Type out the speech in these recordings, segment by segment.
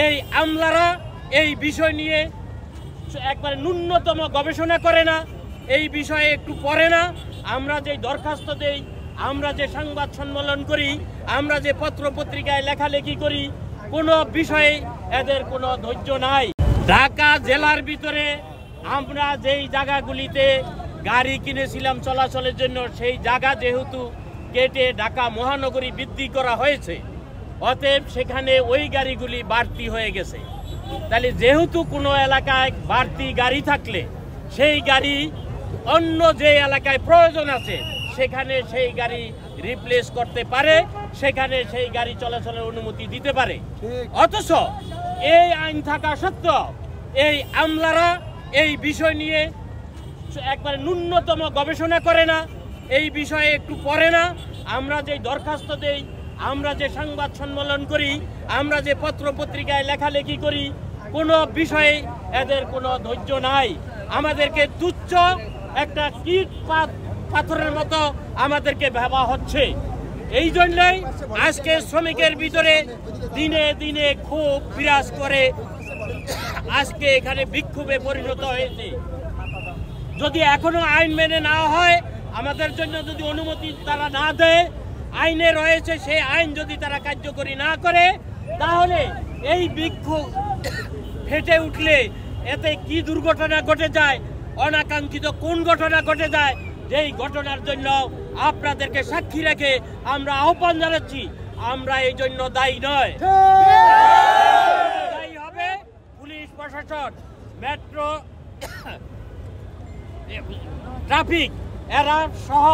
এই আমলারা এই বিষয় নিয়ে একবার ন্যূনতম গবেষণা করে না, এই বিষয়ে একটু পড়ে না। আমরা যে দরখাস্ত দেই, আমরা যে সংবাদ সম্মেলন করি, আমরা যে পত্র পত্রিকায় লেখালেখি করি, কোনো বিষয়ে এদের কোনো ধৈর্য নাই। ঢাকা জেলার ভিতরে আমরা যেই জায়গাগুলিতে গাড়ি কিনেছিলাম চলাচলের জন্য, সেই জায়গা যেহেতু কেটে ঢাকা মহানগরী বৃদ্ধি করা হয়েছে, অতএব সেখানে ওই গাড়িগুলি বাড়তি হয়ে গেছে। তাহলে যেহেতু কোনো এলাকায় বাড়তি গাড়ি থাকলে সেই গাড়ি অন্য যে এলাকায় প্রয়োজন আছে সেখানে সেই গাড়ি রিপ্লেস করতে পারে, সেখানে সেই গাড়ি চলাচলের অনুমতি দিতে পারে। অথচ এই আইন থাকা সত্ত্বেও এই আমলারা এই বিষয় নিয়ে একবার ন্যূনতম গবেষণা করে না, এই বিষয়ে একটু পড়ে না। আমরা যে দরখাস্ত দেই, আমরা যে সংবাদ সম্মেলন করি, আমরা যে পত্র পত্রিকায় লেখালেখি করি, কোনো বিষয়ে এদের কোনো ধৈর্য নাই। আমাদেরকে তুচ্ছ একটা কীট পাথরের মতো আমাদেরকে ভাবা হচ্ছে। এই জন্যই আজকে শ্রমিকের ভিতরে দিনে দিনে ক্ষোভ বিরাজ করে, আজকে এখানে বিক্ষোভে পরিণত হয়েছে। যদি এখনো আইন মেনে না হয়, আমাদের জন্য যদি অনুমতি তারা না দেয়, আইনে রয়েছে সেই আইন যদি তারা কার্যকরী না করে, তাহলে এই বিক্ষোভ ফেটে উঠলে এতে কি দুর্ঘটনা ঘটে যায়, অনাকাঙ্ক্ষিত কোন ঘটনা ঘটে যায়, যেই ঘটনার জন্য আপনাদেরকে সাক্ষী রেখে আমরা আহ্বান জানাচ্ছি। আমরা এই জন্য দায়ী নয়, দায়ী হবে পুলিশ প্রশাসন, মেট্রো, ট্রাফিক এরা সহ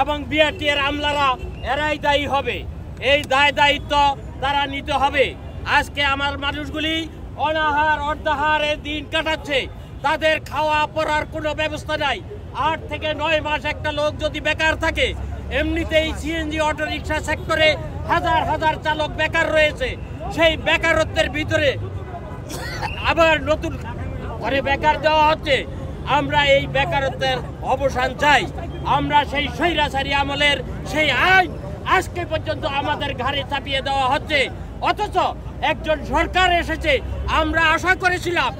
এবং বিআরটি এর আমলারা, এরাই দায়ী হবে। এই দায় দায়িত্ব তারা নিতে হবে। আজকে আমার মানুষগুলি অনাহার অর্ধাহারে দিন কাটাচ্ছে, তাদের খাওয়া পড়ার কোনো ব্যবস্থা নাই। 8 থেকে 9 মাস একটা লোক যদি বেকার থাকে, এমনিতেই সিএনজি অটো রিক্সা সেক্টরে হাজার হাজার চালক বেকার রয়েছে। সেই বেকারত্বের ভিতরে আবার নতুন করে বেকার দেওয়া হচ্ছে। আমরা এই বেকারত্বের অবসান চাই। আমরা সেই স্বৈরাচারী আমলের সেই আইন আজকে পর্যন্ত আমাদের ঘাড়ে চাপিয়ে দেওয়া হচ্ছে। অথচ একজন সরকার এসেছে, আমরা আশা করেছিলাম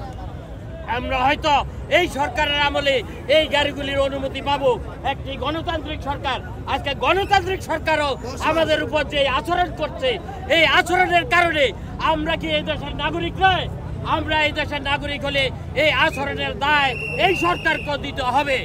আমরা হয়তো এই সরকারের আমলে এই গাড়িগুলির অনুমতি পাবো। একটি গণতান্ত্রিক সরকার, আজকে গণতান্ত্রিক সরকারও আমাদের উপর যে আচরণ করছে, এই আচরণের কারণে আমরা কি এই দেশের নাগরিক নয়? আমরা এই দেশের নাগরিক হলে এই আচরণের দায় এই সরকারকে দিতে হবে।